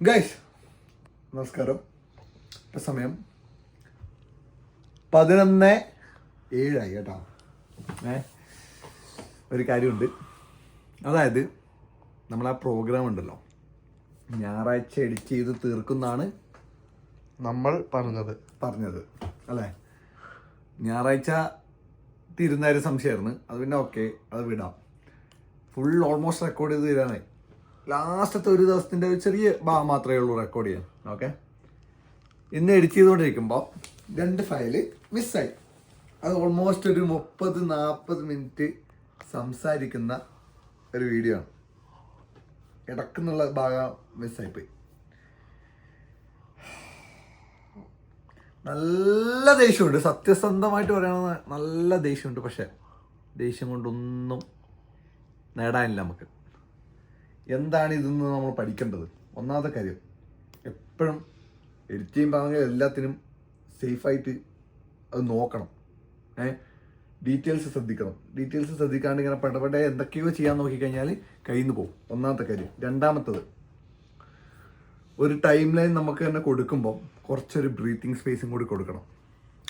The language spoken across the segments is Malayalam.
ഗൈസ് നമസ്കാരം. ഇപ്പം സമയം 11:07 കേട്ടോ. ഒരു കാര്യമുണ്ട്, അതായത് നമ്മളാ പ്രോഗ്രാം ഉണ്ടല്ലോ ഞായറാഴ്ച എഡിറ്റ് ചെയ്ത് തീർക്കുന്നാണ് നമ്മൾ പറഞ്ഞത് അല്ലേ. ഞായറാഴ്ച തീരുന്നൊരു സംശയമായിരുന്നു. അത് പിന്നെ ഓക്കെ, അത് വിടാം. ഫുൾ ഓൾമോസ്റ്റ് റെക്കോർഡ് ചെയ്ത് തീരാനായി. ലാസ്റ്റത്തെ ഒരു ദിവസത്തിൻ്റെ ഒരു ചെറിയ ഭാഗം മാത്രമേ ഉള്ളൂ റെക്കോർഡ് ചെയ്യാൻ. ഓക്കെ, ഇന്ന് എഡിറ്റ് ചെയ്തുകൊണ്ടിരിക്കുമ്പോൾ 2 ഫയല് മിസ്സായി. അത് ഓൾമോസ്റ്റ് ഒരു 30-40 മിനിറ്റ് സംസാരിക്കുന്ന ഒരു വീഡിയോ ആണ്. ഇടക്കുന്നുള്ള ഭാഗം മിസ്സായിപ്പോയി. നല്ല ദേഷ്യമുണ്ട്, സത്യസന്ധമായിട്ട് പറയണമെന്ന് നല്ല ദേഷ്യമുണ്ട്. പക്ഷേ ദേഷ്യം കൊണ്ടൊന്നും നേടാനില്ല. നമുക്ക് എന്താണ് ഇതെന്ന് നമ്മൾ പഠിക്കേണ്ടത്. ഒന്നാമത്തെ കാര്യം, എപ്പോഴും എഡിറ്റ് ചെയ്യുമ്പോൾ എല്ലാത്തിനും സേഫായിട്ട് അത് നോക്കണം. ഡീറ്റെയിൽസ് ശ്രദ്ധിക്കാണ്ട് ഇങ്ങനെ പെടപെടെ എന്തൊക്കെയോ ചെയ്യാൻ നോക്കിക്കഴിഞ്ഞാൽ കയ്യിൽ നിന്ന് പോകും. ഒന്നാമത്തെ കാര്യം. രണ്ടാമത്തത്, ഒരു ടൈം ലൈൻ നമുക്ക് തന്നെ കൊടുക്കുമ്പോൾ കുറച്ചൊരു ബ്രീത്തിങ് സ്പേസും കൂടി കൊടുക്കണം.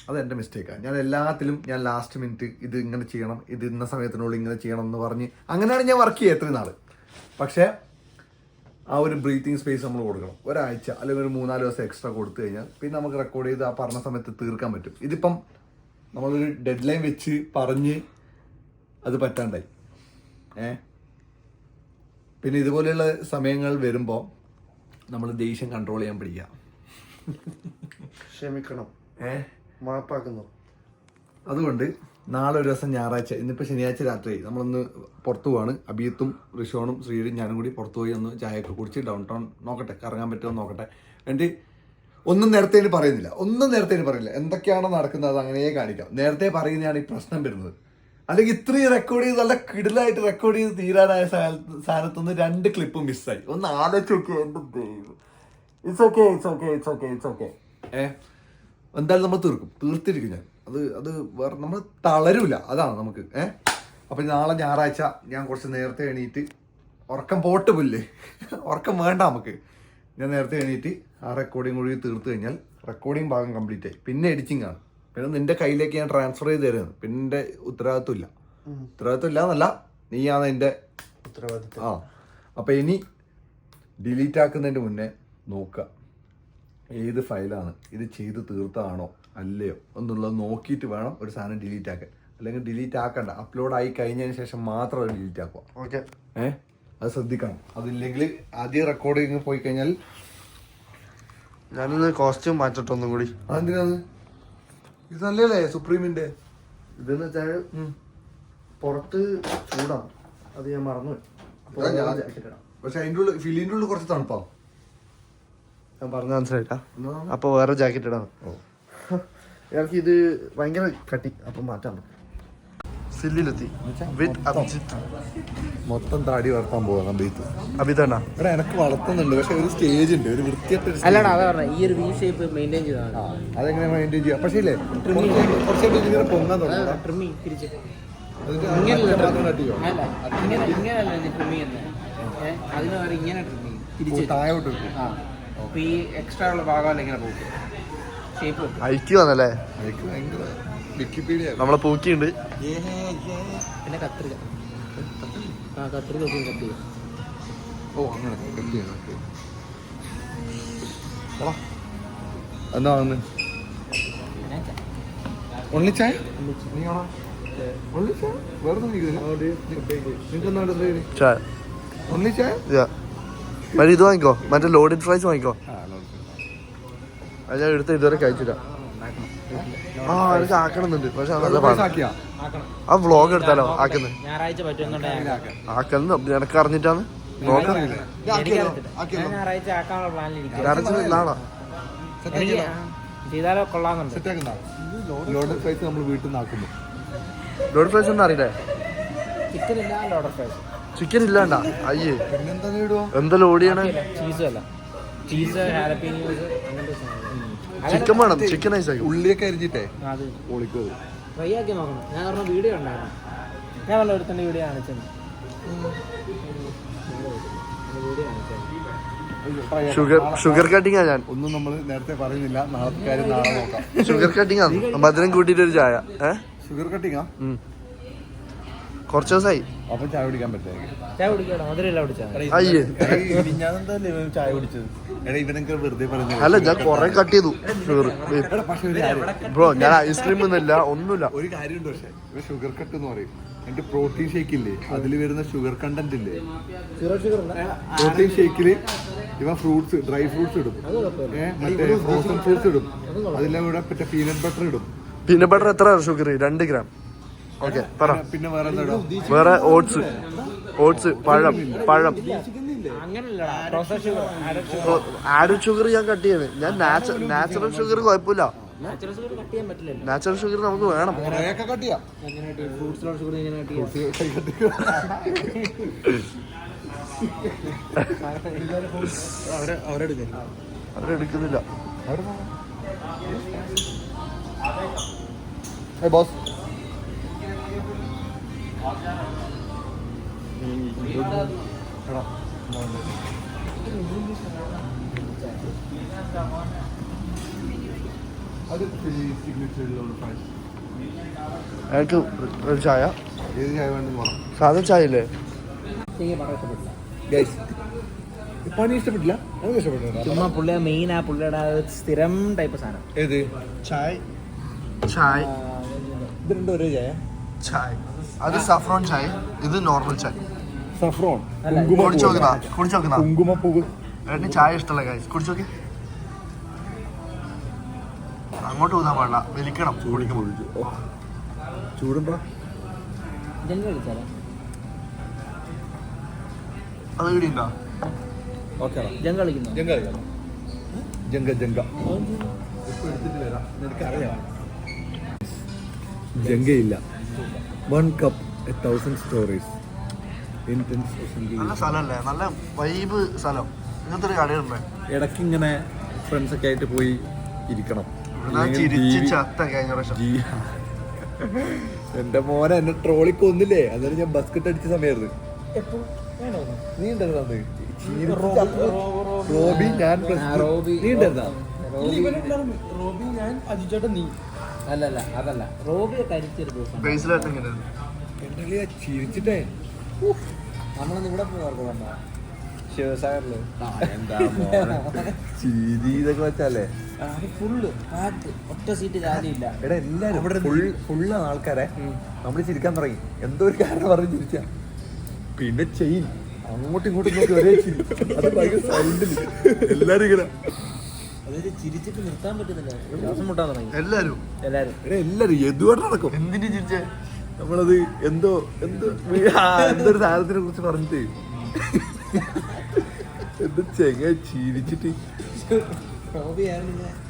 അതെൻ്റെ മിസ്റ്റേക്കാണ്. ഞാൻ എല്ലാത്തിലും ലാസ്റ്റ് മിനിറ്റ് ഇത് ഇങ്ങനെ ചെയ്യണം, ഇത് ഇന്ന സമയത്തിനുള്ളിൽ ഇങ്ങനെ ചെയ്യണം എന്ന് പറഞ്ഞ് അങ്ങനെയാണ് ഞാൻ വർക്ക് ചെയ്യുക എത്രയും നാൾ. പക്ഷേ ആ ഒരു ബ്രീത്തിങ് സ്പേസ് നമ്മൾ കൊടുക്കണം. ഒരാഴ്ച അല്ലെങ്കിൽ ഒരു 3-4 ദിവസം എക്സ്ട്രാ കൊടുത്തു കഴിഞ്ഞാൽ പിന്നെ നമുക്ക് റെക്കോർഡ് ചെയ്ത് ആ പറഞ്ഞ സമയത്ത് തീർക്കാൻ പറ്റും. ഇതിപ്പം നമ്മളൊരു ഡെഡ് ലൈൻ വെച്ച് പറഞ്ഞ് അത് പറ്റാണ്ടായി. പിന്നെ ഇതുപോലെയുള്ള സമയങ്ങൾ വരുമ്പോൾ നമ്മൾ ദേഷ്യം കൺട്രോൾ ചെയ്യാൻ പഠിക്കുക. ക്ഷമിക്കണം, മാപ്പാക്കുന്നു. അതുകൊണ്ട് നാളെ ഒരു ദിവസം ഞായറാഴ്ച, ഇന്നിപ്പോൾ ശനിയാഴ്ച രാത്രി നമ്മളൊന്ന് പുറത്തു പോവാണ്. അബിയത്തും ഋഷോണും ശ്രീയും ഞാനും കൂടി പുറത്തു പോയി ഒന്ന് ചായയൊക്കെ കുടിച്ച് ഡൗൺ ടൗൺ നോക്കട്ടെ, കറങ്ങാൻ പറ്റുമോ നോക്കട്ടെ. എന്നിട്ട് ഒന്നും നേരത്തെ പറയില്ല. എന്തൊക്കെയാണോ നടക്കുന്നത് അത് അങ്ങനെ കാണിക്കാം. നേരത്തെ പറയുന്നതാണ് ഈ പ്രശ്നം വരുന്നത്. അല്ലെങ്കിൽ ഇത്രയും റെക്കോർഡ് ചെയ്ത് നല്ല കിടിലായിട്ട് റെക്കോർഡ് ചെയ്ത് തീരാനായ സാധനത്തുനിന്ന് 2 ക്ലിപ്പ് മിസ്സായി. ഒന്ന് ആലോചിച്ച് നോക്കിയാൽ ഇറ്റ്സ് ഓക്കെ. എന്തായാലും നമ്മൾ തീർത്തിരിക്കും. ഞാൻ അത് വേറെ നമ്മൾ തളരില്ല. അതാണ് നമുക്ക്. അപ്പം നാളെ ഞായറാഴ്ച ഞാൻ കുറച്ച് നേരത്തെ എണീറ്റ്, ഉറക്കം പോട്ട് പുല്ലേ, ഉറക്കം വേണ്ട നമുക്ക്. ഞാൻ നേരത്തെ എണീറ്റ് ആ റെക്കോർഡിങ് കൂടി തീർത്ത് കഴിഞ്ഞാൽ റെക്കോർഡിങ് ഭാഗം കംപ്ലീറ്റ് ആയി. പിന്നെ എഡിറ്റിംഗ് ആണ്. പിന്നെ നിന്റെ കയ്യിലേക്ക് ഞാൻ ട്രാൻസ്ഫർ ചെയ്ത് തരുന്നത്. പിന്നെ എൻ്റെ ഉത്തരവാദിത്വം ഇല്ല എന്നല്ല, നീയാണ് എൻ്റെ ഉത്തരവാദിത്വം. അപ്പം ഇനി ഡിലീറ്റ് ആക്കുന്നതിൻ്റെ മുന്നേ നോക്കുക ഏത് ഫയലാണ്, ഇത് ചെയ്ത് തീർത്തതാണോ അല്ലയോ എന്നുള്ളത് നോക്കിയിട്ട് വേണം ഒരു സാധനം ഡിലീറ്റ് ആക്കാൻ. അല്ലെങ്കിൽ ഡിലീറ്റ് ആക്കണ്ട, അപ്ലോഡ് ആയി കഴിഞ്ഞതിന് ശേഷം മാത്രം അത് ഡിലീറ്റ് ആക്കുക. ഓക്കെ, അത് ശ്രദ്ധിക്കണം. അതില്ലെങ്കിൽ ആദ്യം റെക്കോർഡിങ് പോയി കഴിഞ്ഞാൽ ഞാനൊന്ന് കോസ്റ്റ്യൂം മാറ്റട്ടെ ഒന്നും കൂടി. അതെന്തിനാണ്? ഇത് നല്ലല്ലേ സുപ്രീമിന്റെ. ഇതെന്ന് വെച്ചാൽ പുറത്ത് ചൂടാണ്, അത് ഞാൻ മറന്നു. പക്ഷെ അതിൻ്റെ ഉള്ളിൽ ഫിലിൻ്റെ ഉള്ളിൽ കുറച്ച് തണുപ്പാവും. ഞാൻ പറഞ്ഞ മനസ്സിലായിട്ടാ. അപ്പൊ വേറെ ജാക്കറ്റ് ഇടാണ്. എനിക്ക് ഇത് ഭയങ്കര കട്ടി, അപ്പം മാറ്റാൻ സില്ലിലെത്തി. മൊത്തം താടി വളർത്താൻ പോവാ കമ്പീത്ത്. അഭിതണ്ണ ഇവിടെ എനക്ക് വളർത്തുന്നുണ്ട്, പക്ഷെ ഒരു സ്റ്റേജ് ഉണ്ട്, ഒരു വൃത്തിയായിട്ട്. അതെങ്ങനെ മെയിൻറ്റെയിൻ ചെയ്യാം? പക്ഷേ ഇല്ലേ കുറച്ച് ഇങ്ങനെ പൊങ്ങാൻ തുടങ്ങി. താഴോട്ട് ഈ എക്സ്ട്രാ ഉള്ള ഭാഗമല്ല ഇങ്ങനെ പോകും. ഐക്യു വന്നല്ലേ, വിക്കിപീഡിയ നമ്മളെ പൂക്കിയുണ്ട്. പിന്നെ കത്രിക. ഓ അങ്ങനെ എന്നാ വന്ന് ഒള്ളി ചായ വേറെ ഒള്ളി ചായ മതി. ഇത് വാങ്ങിക്കോ, മറ്റേ ലോഡഡ് ഫ്രൈസ് വാങ്ങിക്കോ. അത് ഞാൻ എടുത്ത് ഇതുവരെ കഴിച്ചില്ല. എനിക്ക് ആക്കണമെന്നുണ്ട്, പക്ഷെ ആ വ്ളോഗ് എടുത്താലോ ആക്കുന്നത്. ആക്കുന്നത് എനക്ക് അറിഞ്ഞിട്ടാണ്. നോക്കറിയില്ല ലോഡഡ് ഫ്രൈസ് നമ്മൾ വീട്ടിൽ നിന്ന് ആക്കുന്നു. ലോഡഡ് ഫ്രൈസ് ഒന്നും അറിയില്ലേ? ചിക്കൻ ഇല്ലാണ്ടാ? അയ്യേ, എന്താ ലോഡ് ചെയ്യണേ? ചിക്കൻ വേണം, ചിക്കൻ ഐസ് ആക്കി ഉള്ളിയൊക്കെ അരിഞ്ഞിട്ടേ പൊളിക്കും. ഫ്രൈ ആക്കി നോക്കണം. ഞാൻ പറഞ്ഞ വീഡിയോ ഉണ്ടായിരുന്നു, ഞാൻ പറഞ്ഞ ഒരുത്തൻ്റെ വീഡിയോ കാണിച്ചത്. വീഡിയോ കാണിച്ചത് ഷുഗർ കട്ടിങ്ങാ ഞാൻ. ഒന്നും നമ്മൾ നേരത്തെ പറയുന്നില്ല, നാളത്തെ കാര്യം നാളെ നോക്കാം. ഷുഗർ കട്ടിങ് ആണ്, മധുരം കൂട്ടിയിട്ട് ഒരു ചായ. ഷുഗർ കട്ടിങ്ങാ? കുറച്ച് ദിവസമായി. അപ്പം ചായ കുടിക്കാൻ പറ്റില്ല. ചായ കുടിക്കണം, മധുരമില്ല കുടിച്ചാൽ. അയ്യേ ചായ കുടിച്ചത് എടാ ഇവനൊക്കെ വെറുതെ പറഞ്ഞു. അല്ല, ഞാൻ കൊറേ കട്ട് ചെയ്തു ഷുഗർ. പക്ഷെ ഒരു കാര്യം ബ്രോ, ഞാൻ ഐസ്ക്രീം ഒന്നുമില്ല, ഒന്നുമില്ല. ഒരു കാര്യമുണ്ട്. പക്ഷെ ഇവ ഷുഗർ കട്ട് എന്ന് പറയും. എന്റെ പ്രോട്ടീൻ ഷേക്ക് ഇല്ലേ, അതിൽ വരുന്ന ഷുഗർ കണ്ടന്റ് ഇല്ലേ, പ്രോട്ടീൻ ഷേക്കില് ഇവ ഫ്രൂട്ട്സ്, ഡ്രൈ ഫ്രൂട്ട്സ് ഇടും, മറ്റേ ഫ്രോസൺ ഫ്രൂട്ട്സ് ഇടും, അതെല്ലാം കൂടെ മറ്റേ പീനട്ട് ബട്ടർ ഇടും. പീനട്ട് ബട്ടർ എത്ര ഷുഗർ? 2 gram. ഓക്കെ, പറ. പിന്നെ വേറെ എന്താ ഇടും? വേറെ ഓട്സ്, പഴം. ആഡ് ഷുഗർ ഞാൻ കട്ട് ചെയ്യണേ. ഞാൻ നാച്ചുറൽ ഷുഗർ കുഴപ്പമില്ല. നാച്ചുറൽ ഷുഗർ നമുക്ക് വേണം. അവരെടുക്കുന്നില്ല. ബോസ് എനിക്ക് ഒരു ചായ. ഏത് ചായ വേണ്ടെന്ന് പറ. സാധാ ചായ ഇല്ലേ? പണി ഇഷ്ടപ്പെട്ടില്ല? നമുക്ക് ഇഷ്ടപ്പെട്ടില്ല. ചുമ്മാ പുള്ളിയ മെയിൻ ആ പുള്ളിയുടെ സ്ഥിരം ടൈപ്പ് സാധനം. ഏത് ചായ? ഇത് രണ്ടും ഒരേ ചായ? അത് സഫ്രോൺ ചായ, ഇത് നോർമൽ ചായ. സഫ്രോൺ കുടിച്ചോക്കുന്ന കുങ്കുമപ്പൂവ്. ഏട്ടന് ചായ ഇഷ്ടമല്ല കാര്യം. കുടിച്ചോക്കെ. അങ്ങോട്ട് ഊതാൻ പാടില്ല, വലിക്കണം. ചൂടുണ്ടോ? അത് ഇവിടെയുണ്ടോ? ജങ്കയില്ല. 1 cup 1000 stories. നല്ല സ്ഥലമല്ലേ, നല്ല വൈബ് സ്ഥലം. ഇങ്ങനത്തെ ഒരു കടയുണ്ടേ. ഇടയ്ക്ക് ഇങ്ങനെ ഫ്രണ്ട്സ് ഒക്കെ ആയിട്ട് പോയി ഇരിക്കണം. എന്റെ മോനെ എന്നെ ട്രോളി കൊന്നില്ലേ, അന്നേരം ഞാൻ ബസ്കറ്റ് അടിച്ച സമയത്ത് നീ ഉണ്ടായിരുന്ന റോബി, ഞാൻ നീ ഉണ്ടായിരുന്ന റോബി, ഞാൻ അജിച്ചേട്ടൻ, നീ. അല്ലല്ല, അതല്ല, റോബിയെ കരിച്ചൊരു ദിവസം ചിരിച്ചിട്ടേ നമ്മളൊന്ന് ഇവിടെ പോയി ശിവസാഗറില് ചിരി ഇതൊക്കെ വെച്ചാലേ ഫുള്ള് ഒറ്റ സീറ്റ് കാര്യമില്ല. എടാ എല്ലാരും ഫുള്ള് ആൾക്കാരെ നമ്മൾ ചിരിക്കാൻ തുടങ്ങി. എന്തോ ഒരു കാരണം പറഞ്ഞ് ചിരിച്ചാ. പിന്നെ ചെയിൻ അങ്ങോട്ടും ഇങ്ങോട്ടും നോക്കി ഒരേ ചിരി. അത് ഭയങ്കര സൗണ്ടിൽ എല്ലാരും ഇങ്ങനെ അതായത് ചിരിച്ചിട്ട് നിർത്താൻ പറ്റുന്നില്ല. ശ്വാസം മുട്ടാൻ തുടങ്ങി എല്ലാരും. എടാ എല്ലാരും എന്തുകൊണ്ട് നടക്കും. എന്തിനു ചിരിച്ചേ? നമ്മളത് എന്തൊരു സാധനത്തിനെ കുറിച്ച് പറഞ്ഞിട്ട് എന്ത് ചെങ്ങ ചിരിച്ചിട്ട്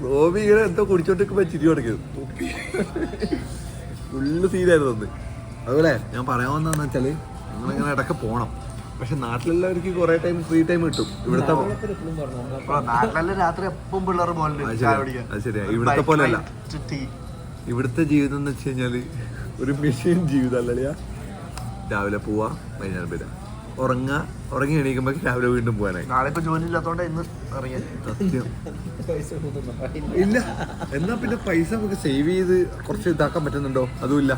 റോബി ഇങ്ങനെ എന്തോ കുടിച്ചോണ്ടിരിക്കുമ്പോ ചിരി തുടങ്ങിയത്. ഫുള്ള് സീനായിരുന്നു അത്. അതുപോലെ ഞാൻ പറയാൻ വന്നതെന്ന് വെച്ചാല് നിങ്ങളിങ്ങനെ ഇടയ്ക്ക് പോണം. പക്ഷെ നാട്ടിലെല്ലാവർക്കും കുറെ ടൈം ഫ്രീ ടൈം കിട്ടും. ഇവിടുത്തെ നാട്ടിലെല്ലാം രാത്രി എപ്പം പിള്ളേർ പോലെ. അത് ശരിയാ. ഇവിടുത്തെ പോലെ അല്ല. ഇവിടുത്തെ ജീവിതം എന്ന് വെച്ച് കഴിഞ്ഞാല് ഒരു മെഷീൻ ജീവിതം അല്ലടിയാ. രാവിലെ പോവാ, വൈകുന്നേരം വരാ, ഉറങ്ങി എണീക്കുമ്പോ രാവിലെ വീണ്ടും പോകാനായി. നാളെ ഇപ്പൊ ജോലി ഇല്ലാത്തോണ്ട് ഇന്ന് ഇറങ്ങിയ സത്യം ഇല്ല. എന്നാ പിന്നെ പൈസ നമുക്ക് സേവ് ചെയ്ത് കുറച്ച് ഇതാക്കാൻ പറ്റുന്നുണ്ടോ? അതുമില്ല.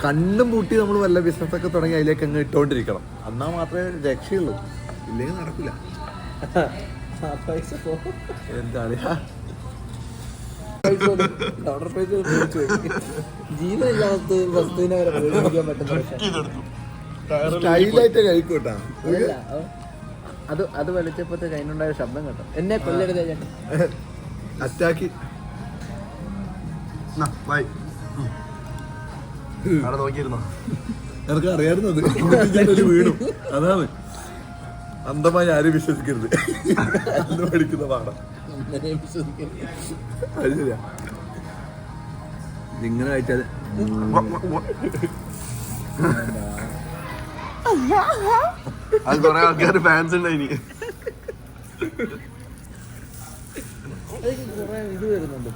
കണ്ണും പൂട്ടി നമ്മൾ വല്ല ബിസിനസ്സൊക്കെ തുടങ്ങി അതിലേക്ക് അങ്ങ് ഇട്ടോണ്ടിരിക്കണം. എന്നാ മാത്രമേ രക്ഷയുള്ളൂ. ഇല്ലെങ്കിൽ നടക്കില്ല. എന്താണ് ജീവനില്ലാത്ത വസ്തുവിനെ വരെ പ്രയോഗിക്കാൻ പറ്റുന്ന സ്റ്റൈലായിട്ട് കഴിക്കൂട്ടാ. അത് വലിച്ചപ്പോഴത്തെ കയ്യിലുണ്ടായ ശബ്ദം കേട്ടോ. എന്നെ കൊല്ലരുതേ ചേട്ടൻ. അറ്റാക്കി നോക്കിയിരുന്നോ? എനിക്ക് അറിയാവുന്നത് വീണു. അതാണ് അന്ധമായി ആരും വിശ്വസിക്കരുത്. എന്ന് പഠിക്കുന്ന പാഠം. അത് ശരിയാ. ഇങ്ങനെ കഴിച്ചാൽ അത് കൊറേ ആൾക്കാർ ഫാൻസ് ഉണ്ടായി. ഇത് വരുന്നുണ്ട്.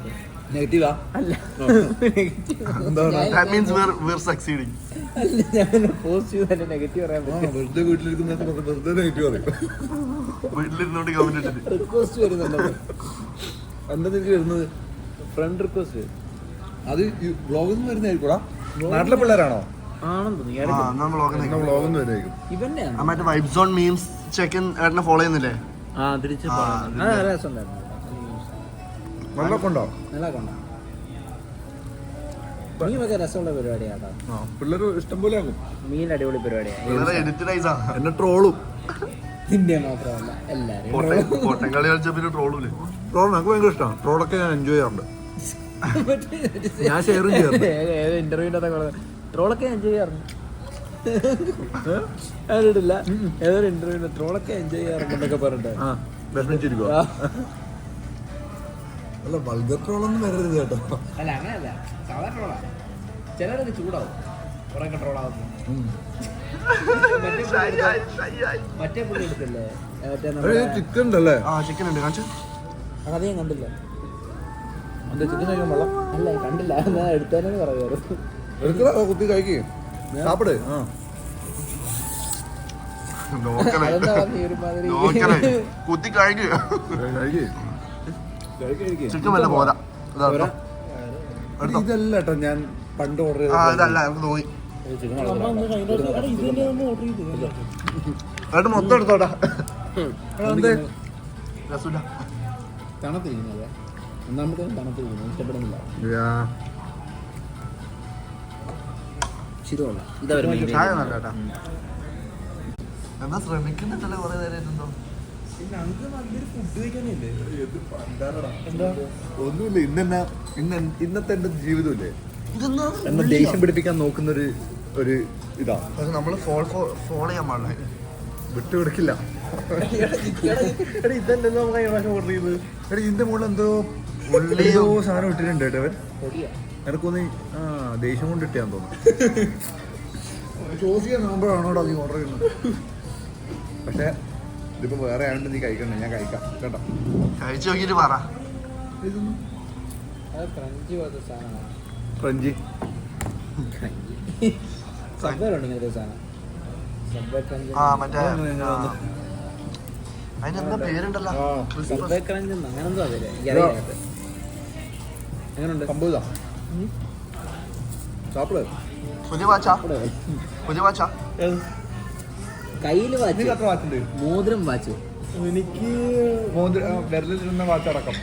നെഗറ്റീവാ? അല്ല, That means we're succeeding. അല്ല ഞാൻ പോസ്റ്റ് ചെയ്ത് നെഗറ്റീവ് പറയാൻ പറ്റും. വെറുതെ വീട്ടിലിരിക്കുന്ന വെറുതെ നെഗറ്റീവ് പറയും. വീട്ടിലിരുന്നോണ്ട് കമന്റ് ഇട്ടിട്ട് റിക്വസ്റ്റ് വരുന്നുണ്ടോ? എന്താ നിനക്ക് വരുന്നത്? ഫ്രണ്ട് റിക്വസ്റ്റ് അത് വ്ളോഗിൽ നിന്ന് വരുന്നതായിരിക്കൂടാ. നാട്ടിലെ പിള്ളേരാണോ? ആണെന്ന് തോന്നി. ആ എന്നാ വ്ളോഗ് വ്ളോഗിൽ നിന്ന് വരുമായിരിക്കും. ഇവന്റെയാണ്. മറ്റേ വൈബ് സോൺ മീംസ് ചെക്കൻ ഏട്ടനെ ഫോളോ ചെയ്യുന്നില്ലേ? തിരിച്ച് ആ, രസമുണ്ടായിരുന്നു. വെള്ളമൊക്കെ ഉണ്ടോ? നല്ല കൊണ്ട മീനൊക്കെ രസമുള്ള പരിപാടിയാട്ടോ. പിള്ളേർ ഇഷ്ടം പോലെ ആകും. മീൻ അടിപൊളി പരിപാടിയാണ്. എഡിറ്റഡൈസാ എന്നെ ട്രോളും. ഇന്ത്യ മാത്രമല്ല എല്ലാരും പൊട്ടങ്കളി കളിച്ച പിന്നെ ട്രോളൂലേ. ട്രോൾ എനിക്ക് ഭയങ്കര ഇഷ്ടമാണ്. ട്രോളൊക്കെ ഞാൻ എൻജോയ് ചെയ്യാറുണ്ട്. ഞാൻ ഷെയറും ചെയ്യാറുണ്ട്. ഏത് ഇന്റർവ്യൂവിന്റെ ട്രോളൊക്കെ എൻജോയ് ചെയ്യാറുണ്ട്. അതിട്ടില്ല ഏതൊരു ഇന്റർവ്യൂവിന്റെ ട്രോളൊക്കെ എൻജോയ് ചെയ്യാറുണ്ടെന്നൊക്കെ പറഞ്ഞിട്ട് വിഷമിച്ചിരിക്കുക. അല്ല വൾഗർ ട്രോളൊന്നും വരരുത് കേട്ടോ. അല്ല അങ്ങനെയല്ല, സാധാരണ ട്രോളാ. ചിലരൊക്കെ ചൂടാവും കുറെയൊക്കെ ട്രോളാവുന്നു. മറ്റേ പുള്ളി എടുത്തില്ലേ ചിക്കൻ ഉണ്ടല്ലേ? ആ ചിക്കൻ ഉണ്ട് കാണിച്ചു. അത് ഞാൻ കണ്ടില്ല. എന്താ ചിക്കൻ കഴിക്കാൻ വെള്ളം അല്ല കണ്ടില്ല, ഞാൻ എടുത്തേനെ പറയുമായിരുന്നു. എടുക്കടാ, കുത്തി കഴിക്കേ സാപ്പിട്. അതെന്താ പറഞ്ഞ ഒരുമാതിരി കുത്തി കഴിക്കുക. ചിക്കൻ വല്ല പോരാ. ഇതല്ല കേട്ടോ ഞാൻ പണ്ട് ഓർഡർ ഇതല്ല നമുക്ക് തോന്നി. ഏട്ടൻ മൊത്തം എടുത്തോട്ടാ. രസമില്ല. തണുത്തിരിക്കുന്നത് നമുക്ക് തണുത്തിരിക്കുന്നത് ഇഷ്ടപ്പെടുന്നില്ല. ശരിയല്ല ചായ നല്ല കേട്ടാ. എന്നാ ശ്രമിക്കുന്നുണ്ടല്ലോ കുറെ നേരമായിട്ടുണ്ടോ? ഒന്നുമില്ല. ഇന്നത്തെ എന്റെ ജീവിതമില്ലേ ഇതെന്നാ എന്നെ ദേഷ്യം പിടിപ്പിക്കാൻ നോക്കുന്ന ഒരു ഇതാ. പക്ഷെ നമ്മള് ഫോളോ ചെയ്യാൻ പാടില്ല. വിട്ടുകൊടുക്കില്ല. ഇതല്ലല്ലോ ഓർഡർ ചെയ്തത്. എടാ ഇതിന്റെ മുകളിൽ എന്തോ സാധനം ഇട്ടിട്ടുണ്ട് കേട്ടോ അവൻ. എനക്കൊന്ന് ദേഷ്യം കൊണ്ട് ഇട്ടാന്ന് തോന്നുന്നു. ചോസ് ചെയ്യാൻ നോക്കുമ്പോഴാണോടാ നീ ഓർഡർ ചെയ്യുന്നത്. പക്ഷെ ഇതിപ്പോ വേറെ ആയതുകൊണ്ട് നീ കഴിക്കണ്ട. ഞാൻ കഴിക്കാം കേട്ടോ. കഴിച്ചു നോക്കിട്ട് പറ. ഇതൊന്നും ക്രഞ്ചി പോലത്തെ സാധനമാണ്. ഫ്രഞ്ചി സബ്വേലുണ്ട് ഇങ്ങനത്തെ സാധനം. Subway crunch. ആ മറ്റേ അതിനെന്താ പേരുണ്ടല്ലോ. സബ്വേ ക്രഞ്ച് അങ്ങനെന്തോ അതില്ലേ എനിക്കറിയാത്ത. എങ്ങനെയുണ്ട്? സംഭവിതാ സാപ്പിട്. പുതിയ വാച്ചാ പുതിയ വാച്ചാ. കയ്യില് വാച്ച്, എത്ര വാച്ചുണ്ട്? മോതിരം വാച്ച്. എനിക്ക് വിരലിലിരുന്ന വാച്ചടക്കം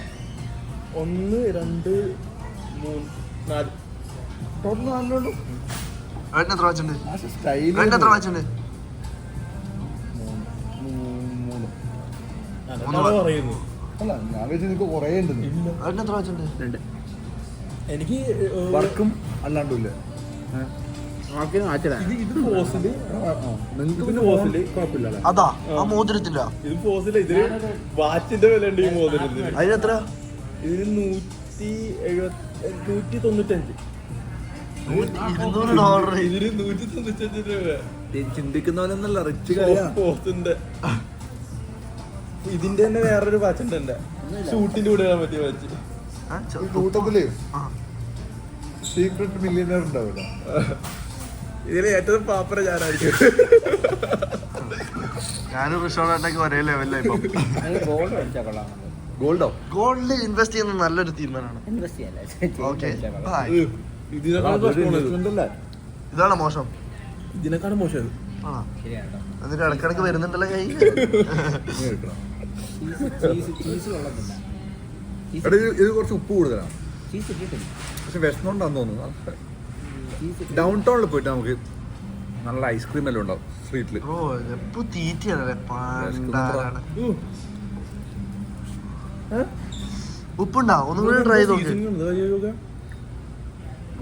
1 2 3 4 ടോട്ടൽ 4 ഉള്ളൂ. ഏട്ടന് എത്ര വാച്ചുണ്ട്? സ്റ്റൈൽ ഏട്ടന് എത്ര വാച്ചുണ്ട്? 3 പറയുന്നു. അല്ല ഞാൻ വെച്ച് നിനക്ക് കുറേ ഉണ്ടെന്ന്. ഏട്ടന് എത്ര വാച്ചുണ്ട്? 2. എനിക്ക് വർക്കും അല്ലാണ്ടും ഇല്ല. ഇത് ഫോസില് നിങ്ങൾക്ക് പിന്നെ ഫോസില് കുഴപ്പമില്ല. അതാ ആ മോതിരത്തില്ല. ഇത് ഫോസില്. ഇതിന് വാച്ചിന്റെ വില ഉണ്ട് ഈ മോതിരത്തിന്. അതിനെത്ര? ഇതിന് 195. $200. ഇതിന് 195 രൂപ. ചിന്തിക്കുന്നവനൊന്നല്ല, റിച്ച് പോസ്റ്റിന്റെ. ഇതിന്റെ തന്നെ വേറൊരു വാച്ച് ഉണ്ട് എന്റെ ഷൂട്ടിന്റെ കൂടെ ഇടാൻ പറ്റിയ വാച്ച്. കൂട്ടത്തില് സീക്രട്ട് മില്യനർ ഉണ്ടാവില്ല. ഇതിന് ഏറ്റവും പാപ്പര ഞാനായിരിക്കും. ഞാനും റിഷോർട്ടൊക്കെ ഒരേ ലെവലിലായി ഇപ്പം. ഗോൾഡ് മേടിച്ചാൽ കൊള്ളാം. ഗോൾഡോ? ഗോൾഡിൽ ഇൻവെസ്റ്റ് ചെയ്യുന്നത് നല്ലൊരു തീരുമാനമാണ്. ഇൻവെസ്റ്റ് ചെയ്യാല്ലേ? ഓക്കെ ഇതാണ് മോശം. ഇതിനെക്കാളും മോശം. ആ ശരിയാട്ടോ. എന്നിട്ട് ഇടക്കിടക്ക് വരുന്നുണ്ടല്ലോ കൈ. ചീസ് കൊള്ളത്തില്ല. ഇത് കുറച്ച് ഉപ്പ് കൂടുതലാണ്. ചീസ് ഇട്ടിട്ടില്ല. പക്ഷെ വിഷമമുണ്ടാന്ന് തോന്നുന്നു. ഡൗൺ ടൗണിൽ പോയിട്ട് നമുക്ക് നല്ല ഐസ്ക്രീം എല്ലാം ഉണ്ടാവും സ്ട്രീറ്റില്. ഓ എപ്പോ തീറ്റയാണല്ലേ പണ്ടാരാണ്. ഉപ്പുണ്ടാവും. ഒന്നും കൂടി ട്രൈ ചെയ്ത് നോക്ക്.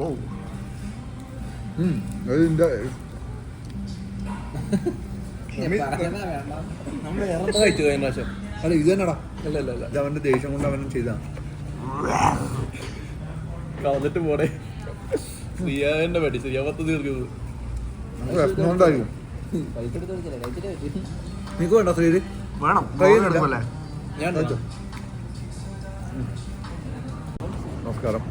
ഓ നമ്മൾ ഇറന്ത കഴിച്ചു കഴിഞ്ഞ പ്രാവശ്യം. അല്ല ഇത് തന്നെടാ. അല്ല അല്ല അല്ല, ഇത് അവന്റെ ദേഷ്യം കൊണ്ട് അവൻ ചെയ്താണ്. കളന്നിട്ട് പോടെ. ശ്രീയാന്റെ പറ്റി ശ്രീയാവത്ത് തീർക്കുന്നത് വിഷമമുണ്ടായിരിക്കും. പൈസ എടുത്ത് കൊടുത്തില്ലേ? കഴിച്ചിട്ടേ പറ്റൂ. നിനക്ക് വേണ്ട ശ്രീ? വേണം. ഞാൻ നമസ്കാരം.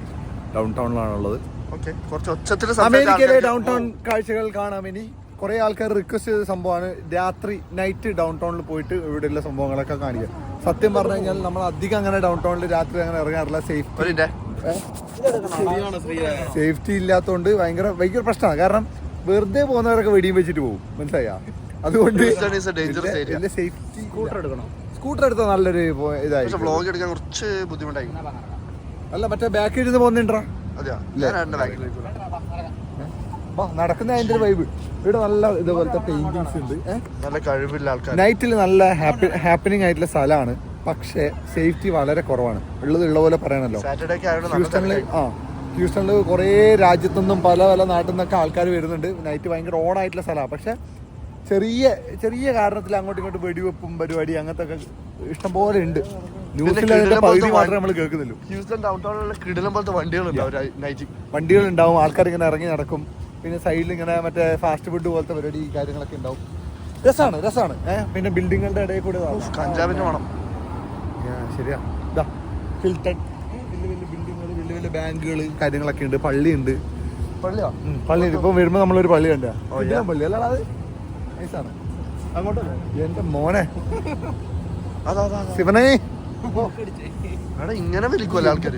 ഡൗൺ ടൗണിലാണുള്ളത്. ഓക്കെ കുറച്ച് ഒച്ചത്തിൽ അമേരിക്കയിലെ ഡൗൺ ടൗൺ കാഴ്ചകൾ കാണാം. ഇനി കുറെ ആൾക്കാർ റിക്വസ്റ്റ് ചെയ്ത സംഭവമാണ് രാത്രി നൈറ്റ് ഡൗൺ ടൗണിൽ പോയിട്ട് ഇവിടെയുള്ള സംഭവങ്ങളൊക്കെ കാണിക്കുക. സത്യം പറഞ്ഞു കഴിഞ്ഞാൽ നമ്മൾ അധികം അങ്ങനെ ഡൗൺ ടൗണിൽ രാത്രി അങ്ങനെ ഇറങ്ങാറില്ല. സേഫ്റ്റി ഇല്ലാത്തതുകൊണ്ട് ഭയങ്കര പ്രശ്നമാണ്. കാരണം വെറുതെ പോകുന്നവരൊക്കെ വെടിയും വെച്ചിട്ട് പോകും, മനസ്സിലായ? അതുകൊണ്ട് സേഫ്റ്റി സ്കൂട്ടർ എടുത്താൽ നല്ലൊരു ഇതായി. കുറച്ച് ബുദ്ധിമുട്ടായി. അല്ല മറ്റേ ബാക്കിൽ ഇരുന്ന് പോകുന്നുണ്ടാ നടക്കുന്ന അതിന്റെ ഒരു വൈബ്. ഇവിടെ നല്ല ഇതുപോലത്തെ പെയിന്റിങ്സ് ഉണ്ട്. നല്ല കഴിവില്ല ആൾക്കാർ. നൈറ്റിൽ നല്ല ഹാപ്പനിങ് ആയിട്ടുള്ള സ്ഥലമാണ്. പക്ഷേ സേഫ്റ്റി വളരെ കുറവാണ്. ഉള്ള പോലെ പറയണല്ലോ. ഹ്യൂസ്റ്റണിൽ കുറേ രാജ്യത്തുനിന്നും പല നാട്ടിൽ നിന്നൊക്കെ ആൾക്കാർ വരുന്നുണ്ട്. നൈറ്റ് ഭയങ്കര ഓണായിട്ടുള്ള സ്ഥലമാണ്. പക്ഷെ ചെറിയ കാരണത്തിൽ അങ്ങോട്ടും ഇങ്ങോട്ടും വെടിവെപ്പും പരിപാടി അങ്ങനത്തെ ഒക്കെ ഇഷ്ടം പോലെ ഉണ്ട്. ന്യൂസിൽ അതിന്റെ പകുതി മാത്രമേ നമ്മൾ കേൾക്കുന്നുള്ളൂ. വണ്ടികളുണ്ടാവും, ആൾക്കാർ ഇങ്ങനെ ഇറങ്ങി നടക്കും. പിന്നെ സൈഡിൽ ഇങ്ങനെ മറ്റേ ഫാസ്റ്റ് ഫുഡ് പോലത്തെ പരിപാടി കാര്യങ്ങളൊക്കെ ഉണ്ടാവും. രസമാണ്. പിന്നെ ബിൽഡിങ്ങുകളുടെ ഇടയിൽ കൂടെ കഞ്ചാവിന് വേണം. ശരിയാ. ഇതാ ഹിൽട്ടൺ, വലിയ ബിൽഡിങ്ങുകൾ, വലിയ ബാങ്കുകൾ കാര്യങ്ങളൊക്കെ ഉണ്ട്. പള്ളിയുണ്ട്. പള്ളി ഇപ്പൊ വരുമ്പോ നമ്മളൊരു പള്ളി കണ്ട പള്ളി അല്ല അത് നൈസാണ്. അങ്ങോട്ട് എന്റെ മോനെ ശിവനേ ഇങ്ങനെ വിളിക്കുമല്ലോ ആൾക്കാർ.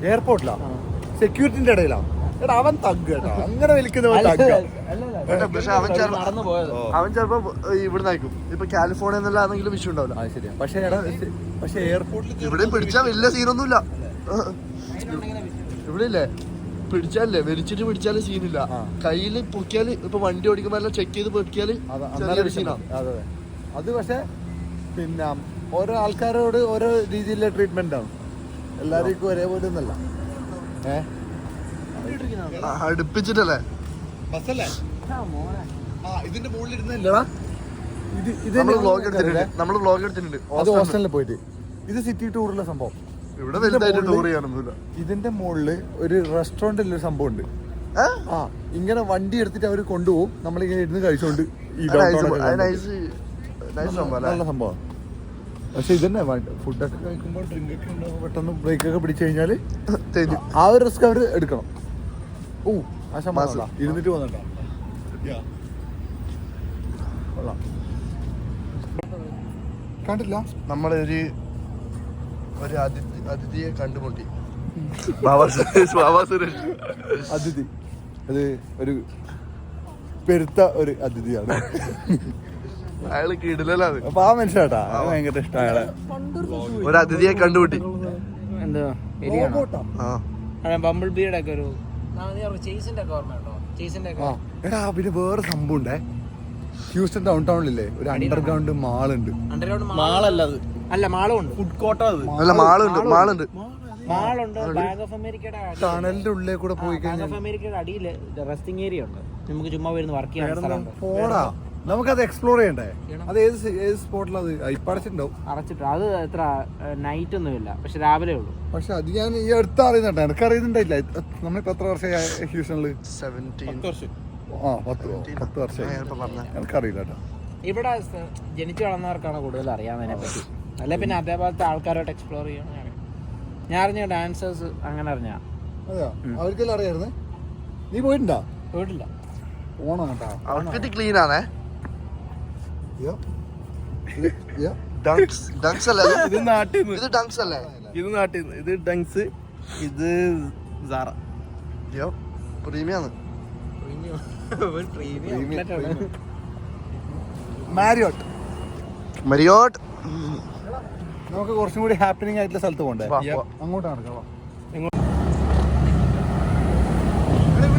എയർപോർട്ടിലാ സെക്യൂരിറ്റിന്റെ ഇടയിലാ. എടാ അവൻ തഗ് കേട്ടോ, അങ്ങനെ വിളിക്കുന്നവൻ തഗ്. പക്ഷെ അവൻ ചിലപ്പോ ഇവിടെ നിൽക്കും. ഇപ്പൊ കാലിഫോർണിയ എന്നല്ലാന്നെങ്കിലും വിഷയം ഉണ്ടാവില്ല. ശരിയാ. പക്ഷെ എയർപോർട്ടിൽ ഇവിടെ പിടിച്ചാൽ വലിയ സീനൊന്നുമില്ല. ഇവിടെ ഇല്ലേ പിടിച്ചാലേ വലിച്ചിട്ട് പിടിച്ചാല് സീനില്ല. കയ്യില് പൊക്കിയാല് ഇപ്പൊ വണ്ടി ഓടിക്കുമ്പോ എല്ലാം ചെക്ക് ചെയ്ത് പൊക്കിയാല് സീനാണ്. അതെ. അത് പക്ഷെ പിന്നെ ഓരോ ആൾക്കാരോട് ഓരോ രീതിയിലുള്ള ട്രീറ്റ്മെന്റ് ആണ്. എല്ലാവർക്കും ഒരേപോലെ ഒന്നല്ല. അടുപ്പിച്ചിട്ടല്ലേ ബസ്സല്ലേ ഇതിന്റെ മുകളിൽ നമ്മള് വ്ലോഗ് എടുത്തിട്ടുണ്ട്. അത് ഹോസ്റ്റലിൽ പോയിട്ട്. ഇത് സിറ്റി ടൂറിലെ സംഭവം. ഇവിടെ വലുതായിട്ട് ടൂർ ചെയ്യാനൊന്നുമില്ല. ഇതിന്റെ മുകളില് ഒരു റെസ്റ്റോറന്റിൽ ഒരു സംഭവം ഉണ്ട്. ഇങ്ങനെ വണ്ടി എടുത്തിട്ട് അവര് കൊണ്ടുപോകും. നമ്മളിങ്ങനെ ഇരുന്ന് കഴിച്ചോണ്ട് നല്ല സംഭവം. പക്ഷെ ഇതന്നെ ഫുഡൊക്കെ കഴിക്കുമ്പോൾ ഡ്രിങ്ക് ഒക്കെ ഉണ്ടാവും. പെട്ടെന്ന് ബ്രേക്ക് ഒക്കെ പിടിച്ചു കഴിഞ്ഞാല് ആ ഒരു റിസ്ക് അവര് എടുക്കണം. ഇരുന്നിട്ട് പോകുന്നുണ്ടോ? കണ്ടില്ല. നമ്മളൊരു അതിഥിയെ കണ്ടുമുട്ടി. അതിഥി അത് ഒരു പെരുത്ത ഒരു അതിഥിയാണ്. അയാള് കിടിലാണ്. അപ്പൊ ആ മനുഷ്യട്ടാ ഭയങ്കര ഇഷ്ടം അയാളെ. ഒരു അതിഥിയെ കണ്ടുമുട്ടി. എന്തോ ബംബിൾ ബീയുടെ ഒക്കെ ഒരു എടാ പിന്നെ വേറെ സംഭവം ഉണ്ടേ. ഹ്യൂസ്റ്റൺ ഡൗൺ ടൗണിലില്ലേ ഒരു അണ്ടർഗ്രൗണ്ട് മാളുണ്ട്. അല്ല മാളുണ്ട്, ഫുഡ് കോർട്ട്. അല്ല മാളുണ്ട്. മാളുണ്ട്. ബാങ്ക് ഓഫ് അമേരിക്കയുടെ ടണലിന്റെ ഉള്ളിൽ കൂടെ പോയി ബാങ്ക് ഓഫ് അമേരിക്കയുടെ അടിയിൽ റെസ്റ്റിംഗ് ഏരിയ ഉണ്ട്. നമുക്ക് ചുമ്മാ വരുന്ന വർക്ക് ചെയ്യാൻ പോടാ. നമുക്കത് എക്സ്പ്ലോർ ചെയ്യണ്ടേ? അത് ഏത് സ്പോട്ടിലത് ഇപ്പടച്ചിട്ടുണ്ടാവും. അടച്ചിട്ട് അത് എത്ര നൈറ്റ് ഒന്നുമില്ല, പക്ഷെ രാവിലെ ഉള്ളൂ. പക്ഷെ അത് ഞാൻ ഈ അടുത്ത് അറിയുന്നുണ്ട്. എനിക്ക് അറിയുന്നുണ്ടായില്ല. നമ്മളിപ്പോ എത്ര വർഷമായി ഹ്യൂസ്റ്റണില്? 10 വർഷം. എനിക്കറിയില്ല കേട്ടോ. ഇവിടെ ജനിച്ചു വളർന്നവർക്കാണ് കൂടുതൽ അറിയാവുന്നതിനെ പറ്റി. അല്ലെ പിന്നെ അതേപോലത്തെ ആൾക്കാരോട്ട് എക്സ്പ്ലോർ ചെയ്യണം. ഞാൻ അറിഞ്ഞ ഡാൻസേഴ്സ് അങ്ങനെ അറിഞ്ഞാ. അതെയോ? അവർക്കെല്ലാം അറിയായിരുന്നേ. നീ പോയിട്ടുണ്ടോ? പോയിട്ടില്ല. പോണം കേട്ടോ. ഔട്ട്ഫിറ്റ് ക്ലീൻ ആണേ. ഡങ്സ് അല്ലേ ഇത്? നാട്ടിൽ ഇത് ഡങ്സ് അല്ലേ? ഇത് നാട്ടിൽ ഇത് ഡങ്സ്, ഇത് സാറ. പ്രീമിയാണ്. മരിയോട്ട്. നമുക്ക് കുറച്ചും കൂടി ഹാപ്പനിങ് ആയിട്ടുള്ള സ്ഥലത്ത് പോകണ്ടേ? അങ്ങോട്ടാണ്.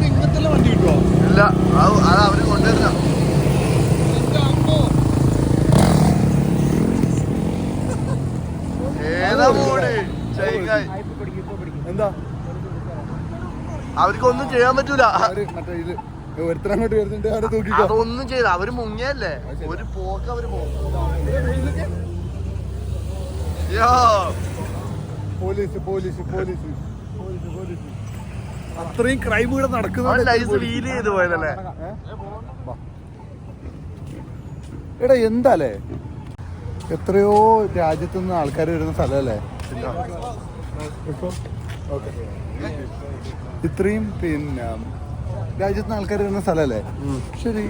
ഇങ്ങനത്തെ വണ്ടി കിട്ടുമോ? ഇല്ല, അത് അവര് കൊണ്ടുവരുന്ന. ഏതാ മോഡ്? എന്താ അവർക്കൊന്നും ചെയ്യാൻ പറ്റൂല. ഒരുത്തരങ്ങോട്ട് വരുന്നുണ്ട്. അതൊന്നും ചെയ്ത അവര് മുങ്ങിയല്ലേ. ഒരു പോക്ക് അവര് പോകും. പോലീസ് അത്രയും ക്രൈം ഇവിടെ നടക്കുന്നത് പോയതല്ലേ. എടാ എന്താലേ, എത്രയോ രാജ്യത്തുനിന്ന് ആൾക്കാർ വരുന്ന സ്ഥലമല്ലേ. ഓക്കെ. ഇത്രയും പിന്നെ രാജ്യത്ത് ആൾക്കാർ വരുന്ന സ്ഥലമല്ലേ, പക്ഷെ ഒരു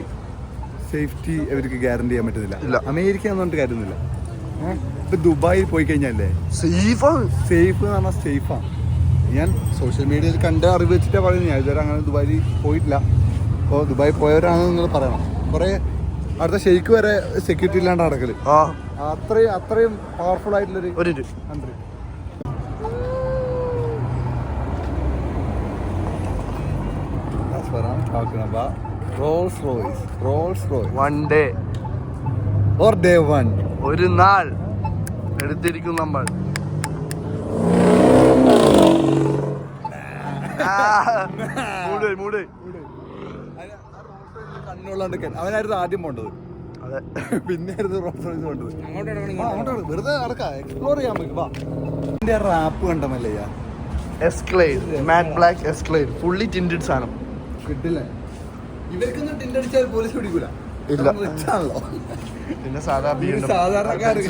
സേഫ്റ്റി അവർക്ക് ഗ്യാരണ്ടി ചെയ്യാൻ പറ്റുന്നില്ല. അമേരിക്ക എന്ന് പറഞ്ഞിട്ട് കാര്യമൊന്നുമില്ല. ഇപ്പൊ ദുബായിൽ പോയി കഴിഞ്ഞാലേ സേഫ് എന്ന് പറഞ്ഞാൽ സേഫാണ്. ഞാൻ സോഷ്യൽ മീഡിയയിൽ കണ്ട അറിവ് വെച്ചിട്ടാണ് പറയുന്നത്. ഞാൻ ഇതുവരെ അങ്ങനെ ദുബായിൽ പോയിട്ടില്ല. അപ്പോൾ ദുബായി പോയവരാണെന്ന് നിങ്ങൾ പറയണം. കുറേ അടുത്ത ഷെയ്ക്ക് വരെ സെക്യൂരിറ്റി ഇല്ലാണ്ട് നടക്കല്. അത്രയും പവർഫുൾ ആയിട്ടുള്ളൊരു country. That's what I'm talking about. Rolls Royce. One day. Or day one. ഒരു നാൾ എടുത്തിരിക്കും നമ്മൾ. കണ്ണുള്ളാണ്ട് അവനായിരുന്നു ആദ്യം പോണ്ടത്. അതെ, പിന്നെയായിരുന്നു റോൾസ് റോയ്സ് പോണ്ടത്. അങ്ങോട്ടാണ് വെറുതെ നടക്കാം, എക്സ്പ്ലോർ ചെയ്യാൻ പറ്റും. റാപ്പ് കണ്ടമല്ലേ Escalade, matte black Escalade, fully tinted സാധനം. കിട്ടില്ല. ഇവർക്കൊന്നും ടിൻഡ് അടിച്ചാൽ പോലീസ് പിടിക്കൂല. ഇല്ല, റിച്ചാണല്ലോ. പിന്നെ സാധാരണക്കാർക്ക്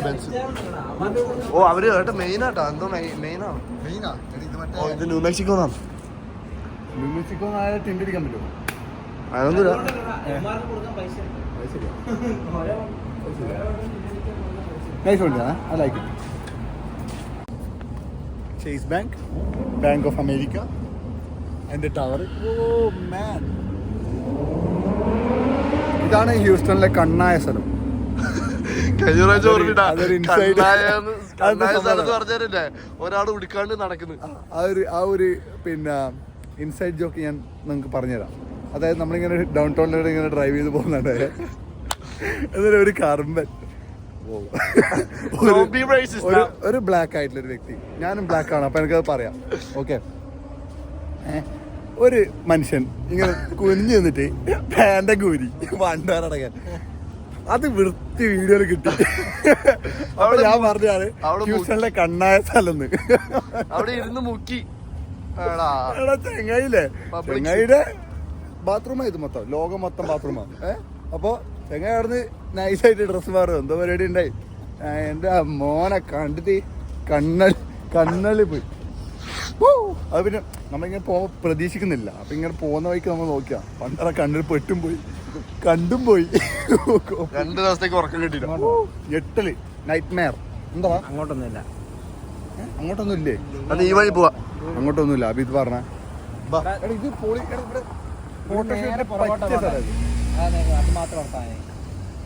അവര് കേട്ടോ മെയിനാട്ടോ. എന്തോ മെയിനാണ്. ഇത് ന്യൂ മെക്സിക്കോ ആണ്. ന്യൂ മെക്സിക്കോ ടിൻഡ് അടിക്കാൻ പറ്റുമോ? അതൊന്നുമില്ല. Nice one, yeah? I like it. Chase Bank, Bank of America, and the tower. Oh man! ഇതാണ് ഹ്യൂസ്റ്റണിലെ കണ്ണായ സ്ഥലം. ഒരാൾ ഉടുക്കാണ്ട് നടക്കുന്നു. ആ ഒരു പിന്നെ ഇൻസൈഡ് ജോക്ക് ഞാൻ നിങ്ങൾക്ക് പറഞ്ഞുതരാം. അതായത് നമ്മളിങ്ങനെ ഡൗൺ ടൗണിലൂടെ ഇങ്ങനെ ഡ്രൈവ് ചെയ്ത് പോകുന്നുണ്ട്. എന്നിട്ട് ഒരു കർമ്മൻ, ഒരു ബ്ലാക്ക് ആയിട്ടുള്ളൊരു വ്യക്തി, ഞാനും ബ്ലാക്ക് ആണ്, അപ്പൊ എനിക്കത് പറയാം. ഓക്കെ, ഒരു മനുഷ്യൻ ഇങ്ങനെ കുനിഞ്ഞു നിന്നിട്ട് പാൻ്റെ കൂരി വണ്ടാറടക്കാൻ, അത് വൃത്തി വീഡിയോയിൽ കിട്ടി. അപ്പൊ ഞാൻ പറഞ്ഞാണ് ഹ്യൂസ്റ്റണിലെ കണ്ണായ സ്ഥലം. അവിടെ ഇരുന്ന് മുക്കി ചെങ്ങായില്ലേ, ചെങ്ങായിയുടെ ബാത്റൂമാണ് ഇത് മൊത്തം, ലോകം മൊത്തം ബാത്റൂമാണ്. അപ്പൊ ചെങ്ങായി അവിടുന്ന് നൈസായിട്ട് ഡ്രസ്സ് മാറും, എന്തോ പരിപാടി ഉണ്ടായി. എൻ്റെ മോനെ കണ്ടിട്ട് കണ്ണളി പോയി. അത് പിന്നെ നമ്മളിങ്ങനെ പോകാൻ പ്രതീക്ഷിക്കുന്നില്ല. അപ്പൊ ഇങ്ങനെ പോകുന്ന വഴിക്ക് നമ്മൾ നോക്കിയാ പണ്ടറ കണ്ണിൽ പെട്ടും പോയി, കണ്ടും പോയി. 2 ദിവസത്തേക്ക് ഉറക്കം കിട്ടിയില്ല. ഞെട്ടല്, നൈറ്റ് മെയർ. എന്താ അങ്ങോട്ടൊന്നുമില്ല, അങ്ങോട്ടൊന്നുമില്ലേ? അത് ഈ വഴി പോവാ. അങ്ങോട്ടൊന്നുമില്ല. അബി ഇത് പറഞ്ഞ ഇത്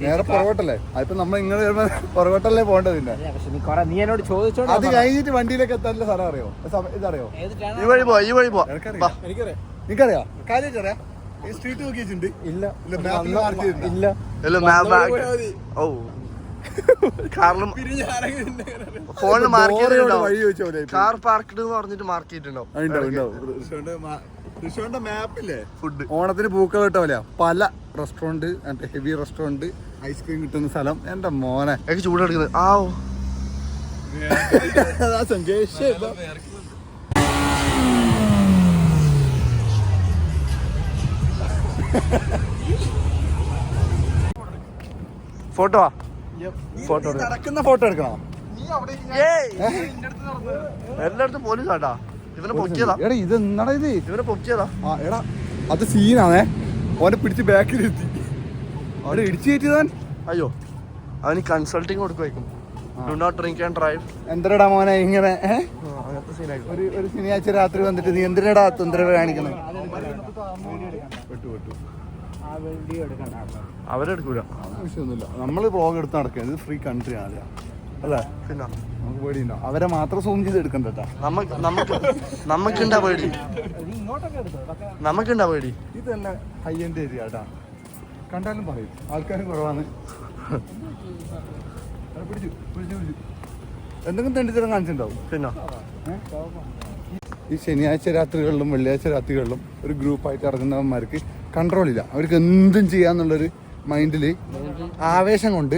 നേരെ പുറകോട്ടല്ലേ? അതിപ്പോ നമ്മൾ ഇങ്ങനെ പുറകോട്ടല്ലേ പോകേണ്ടത്. പിന്നെ അത് കഴിഞ്ഞിട്ട് വണ്ടിയിലേക്ക് എത്താനുള്ള സ്ഥലം അറിയോ? ഇതറിയോ? ഈ വഴി പോവാ, ഈ വഴി പോവാ. എനിക്കറിയാം, കാര്യമായിട്ടറിയാം. ഈ സ്ട്രീറ്റ് നോക്കി വെച്ചിട്ടുണ്ട്. ഇല്ല, ഓ കാരണം ഫോണിൽ മാർക്ക് ചെയ്തിട്ടുണ്ടാവും. കാർ പാർക്ക്ഡ് എന്ന് പറഞ്ഞിട്ട് മാർക്ക് ചെയ്തിട്ടുണ്ടാവും. റിഷോന്റെ മാപ്പില്ലേ ഫുഡ് ഓണത്തിന് പൂക്കൾ കിട്ട പോലെയാ. പല റെസ്റ്റോറന്റ്, ഹെവി റെസ്റ്റോറന്റ്, ഐസ്ക്രീം കിട്ടുന്ന സ്ഥലം. എന്റെ മോനെ എനിക്ക് ചൂടെടുക്കുന്നത്. ഫോട്ടോ നടക്കുന്ന ഫോട്ടോ എടുക്കണോ? എല്ലായിടത്തും പോലീസ് ആട്ടാ. ഇവനെ പൊക്കിയതാ. എടാ ഇത് എന്നാടാ ഇത്? ഇവനെ പൊക്കിയതാ. എടാ അത് സീനാണേ. ഓനെ പിടിച്ച് ബാക്കിലിരുത്തി അവിടെ ഇടിച്ചു കയറ്റിയതാൻ. അയ്യോ, അവന് കൺസൾട്ടിങ് കൊടുക്കുമായിരിക്കും. Do not drink and drive. എന്തരടാ മോനെ ഇങ്ങനെ അങ്ങനത്തെ സീനായിരിക്കും. ഒരു ശനിയാഴ്ച രാത്രി വന്നിട്ട് നീ എന്തിനടാ തൊന്തരവ് കാണിക്കുന്നത്? അവരെടുക്കൂല. ആവശ്യമൊന്നുമില്ല. നമ്മൾ വ്ളോഗ് എടുത്ത് നടക്കുക. ഇത് ഫ്രീ കൺട്രി ആണ് അല്ലേ? പിന്നെ നമുക്ക് പേടിയുണ്ടോ? അവരെ മാത്രം സൂം ചെയ്ത് എടുക്കണ്ടട്ടാ. നമുക്കുണ്ടാ പേടി. നമുക്കുണ്ടാ പേടി. ഇത് തന്നെ ഹൈ എൻഡ് ഏരിയ കേട്ടാ. കണ്ടാലും പറയും ആൾക്കാരും കുറവാണ്. പിടിച്ചു എന്തെങ്കിലും തെണ്ടിത്തരം കാണിച്ചിട്ടുണ്ടാവും. പിന്നെ ഈ ശനിയാഴ്ച രാത്രികളിലും വെള്ളിയാഴ്ച രാത്രികളിലും ഒരു ഗ്രൂപ്പായിട്ട് ഇറങ്ങുന്നവന്മാർക്ക് കൺട്രോൾ ഇല്ല. അവർക്ക് എന്തും ചെയ്യാന്നുള്ളൊരു മൈൻഡില് ആവേശം കൊണ്ട്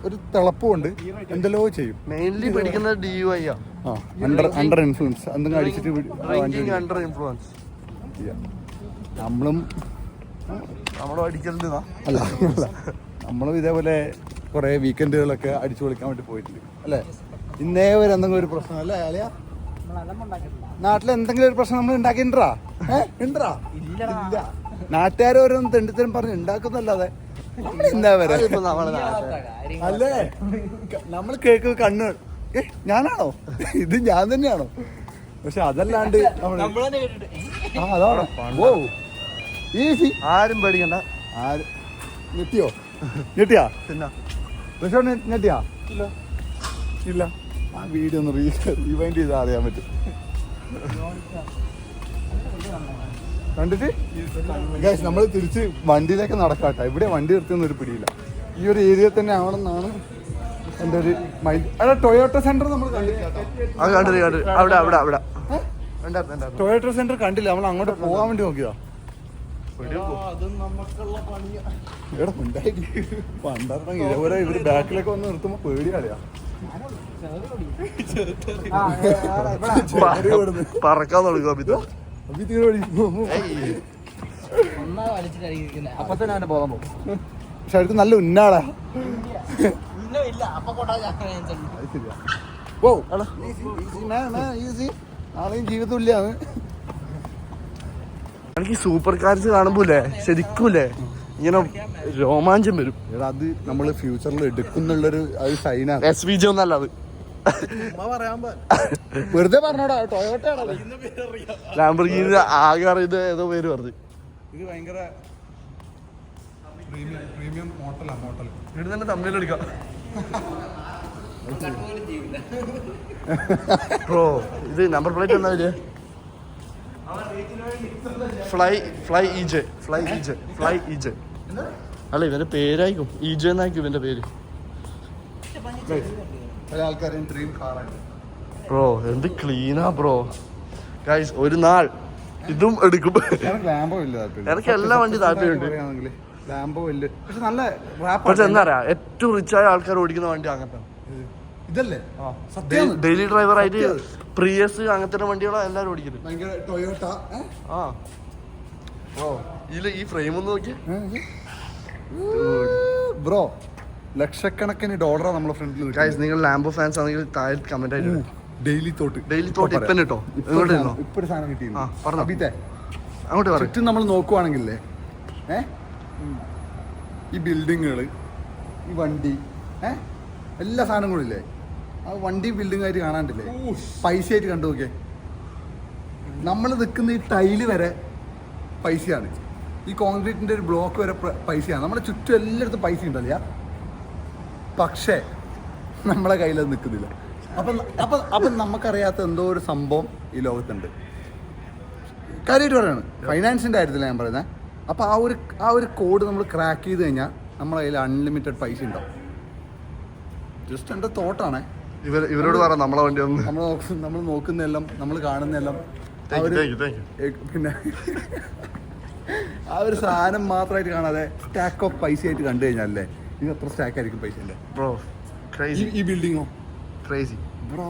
ഒരു തിളപ്പ് കൊണ്ട് എന്തെല്ലോ ചെയ്യും. മെയിൻലി പിടിക്കുന്നത് DUI ആ. അണ്ടർ ഇൻഫ്ലുവൻസ് എന്തെങ്കിലും അടിച്ചിട്ട് അണ്ടർ ഇൻഫ്ലുവൻസ്. നമ്മളും അടിക്കലുണ്ട്. അല്ല നമ്മളും ഇതേപോലെ കുറെ വീക്കെൻഡുകളൊക്കെ അടിച്ചു പൊളിക്കാൻ വേണ്ടി പോയിട്ടുണ്ട് അല്ലേ? ഇന്നേ വരെ എന്തെങ്കിലും ഒരു പ്രശ്നം അല്ലേ അല്ലയാ? നാട്ടിൽ എന്തെങ്കിലും ഒരു പ്രശ്നം നമ്മൾ ഉണ്ടാക്കിണ്ടാ ഉണ്ടാ ഇല്ല. നാട്ടുകാർ ഓരോന്ന് തെണ്ടിത്തരം പറഞ്ഞ് ഉണ്ടാക്കുന്നല്ലാതെ എന്താ പറയാ അല്ലേ? നമ്മൾ കേക്ക് കണ്ണ് ഞാനാണോ ഇത് ഞാൻ തന്നെയാണോ? പക്ഷെ അതല്ലാണ്ട് അതാണ്. ഓ ഈസി. ആരും പേടിക്കണ്ട. ആര് ഞെട്ടിയാ പിന്നെ ഞെട്ടിയാ ഇല്ല. ആ വീഡിയോ ഒന്ന് റിവൈൻഡ് ചെയ്താൽ അറിയാൻ പറ്റും. കണ്ടിട്ട് ഗൈസ് നമ്മൾ തിരിച്ച് വണ്ടിയിലേക്ക് നടക്കാട്ടെ. ഇവിടെ വണ്ടി നിർത്തുന്ന ഒരു പിടിയില്ല. ഈ ഒരു ഏരിയ തന്നെ ആവണമെന്നാണ് എൻ്റെ ഒരു മൈൻഡ്. അല്ല ടൊയോട്ട സെന്റർ നമ്മൾ ടൊയോട്ട സെന്റർ കണ്ടില്ല. നമ്മൾ അങ്ങോട്ട് പോകാൻ വേണ്ടി നോക്കിയതാ. എടാ ഉണ്ടായിട്ട് പണ്ടറങ്ങി ഇതേപോലെ ഇവര് ബാക്കിലൊക്കെ വന്ന് നിർത്തുമ്പോ പേടിയാളിയാ. പറക്കാൻ തുടങ്ങും. അപ്പൊ തന്നെ അവനെ പോകാൻ പോകും. പക്ഷെ അവർക്ക് നല്ല ഉന്നാളാ. നാളെയും ജീവിതമില്ലാന്ന്. എനിക്ക് സൂപ്പർ കാർസ് കാണുമ്പോല്ലേ ശരിക്കൂല്ലേ ഇങ്ങനെ രോമാഞ്ചം വരും. അത് നമ്മള് ഫ്യൂച്ചറിൽ എടുക്കുന്നുള്ളൊരു സൈനാണ്. SVJ ഒന്നല്ല അത്, വെറുതെ പറഞ്ഞോടാ ടൊയോട്ട. ലാംബോർഗിനി ആകെ അറിയുന്ന ഏതോ പേര് പറഞ്ഞു. ഇത് ഭയങ്കര പ്രീമിയം മോട്ടൽ. ഇവിടെ തന്നെ തമ്മിലെടുക്കാം ബ്രോ. ഇത് നമ്പർ പ്ലേറ്റ് എന്നാ വരിക? ഫ്ലൈ ഈജെ. അല്ല ഇവന്റെ പേരായിരിക്കും ഈജെ എന്നായിരിക്കും ഇവന്റെ പേര്. പല ആൾക്കാരും ഡ്രീം കാറാണ്. ബ്രോ എന്ത് ക്ലീനാ ബ്രോ. ഗൈസ് ഒരു നാൾ ഇതും എടുക്കും. ലാംബോ ഇല്ല താല്പര്യം. എനിക്ക് എല്ലാ വണ്ടി താല്പര്യമുണ്ട്. ലാംബോ ഇല്ല പക്ഷെ നല്ല പക്ഷെ എന്താ പറയാ ഏറ്റവും റിച്ച് ആയ ആൾക്കാർ ഓടിക്കുന്ന വണ്ടി അങ്ങനത്തെ ഇതല്ലേ ഡെയിലി ഡ്രൈവർ ആയിട്ട് പ്രിയസ് അങ്ങനത്തെ വണ്ടികളാണ് എല്ലാരും ഓടിക്കുന്നത്. ഭയങ്കര ടൊയോട്ട. ആ ബ്രോ ഈ ഫ്രെയിം ഒന്ന് നോക്കി ബ്രോ. ലക്ഷക്കണക്കിന് ഡോളറാണ് നമ്മളെ ഫ്രണ്ടിൽ. ഗൈസ് നിങ്ങൾ ലാംബോ ഫാൻസ് ആണെങ്കിൽ താഴെ കമന്റ് ആയിട്ട് ഡെയിലി തോട്ട് ഇപ്പം കേട്ടോ ഇങ്ങോട്ട് ഇരുന്നോ. ഇപ്പൊ ഒരു സാധനം കിട്ടി പറഞ്ഞോ അങ്ങോട്ട് പറ. ചുറ്റും നമ്മൾ നോക്കുവാണെങ്കിലേ ഈ ബിൽഡിങ്ങുകൾ, ഈ വണ്ടി, എല്ലാ സാധനങ്ങളും ഇല്ലേ, ആ വണ്ടി ബിൽഡിംഗ് ആയിട്ട് കാണാണ്ടില്ലേ, പൈസ ആയിട്ട് കണ്ടു നോക്കിയേ. നമ്മൾ നിൽക്കുന്ന ഈ ടൈല് വരെ പൈസയാണ്. ഈ കോൺക്രീറ്റിന്റെ ഒരു ബ്ലോക്ക് വരെ പൈസയാണ്. നമ്മുടെ ചുറ്റും എല്ലായിടത്തും പൈസ ഉണ്ടല്ല. പക്ഷേ നമ്മളെ കയ്യിലത് നിൽക്കുന്നില്ല. അപ്പം നമുക്കറിയാത്ത എന്തോ ഒരു സംഭവം ഈ ലോകത്തുണ്ട്. കാര്യമായിട്ട് പറയാണ്, ഫൈനാൻസിൻ്റെ കാര്യത്തിലാണ് ഞാൻ പറയുന്നത്. അപ്പോൾ ആ ഒരു കോഡ് നമ്മൾ ക്രാക്ക് ചെയ്ത് കഴിഞ്ഞാൽ നമ്മളെ കയ്യിൽ അൺലിമിറ്റഡ് പൈസ ഉണ്ടാവും. ജസ്റ്റ് എൻ്റെ തോട്ടാണ്. ഇവരോട് പറ നമ്മളെ വണ്ടി ഒന്ന് നമ്മൾ നോക്കുന്നതെല്ലാം, നമ്മൾ കാണുന്നതെല്ലാം പിന്നെ ആ ഒരു സാധനം മാത്രമായിട്ട് കാണാതെ സ്റ്റാക്ക് ഓഫ് പൈസ ആയിട്ട് കണ്ടു കഴിഞ്ഞാലേ ഇത് എത്ര സ്റ്റാക്ക് ആയിരിക്കും പൈസ അല്ലേ ബ്രോ. ക്രേസി. ഈ ബിൽഡിങ്ങോ ക്രേസി ബ്രോ.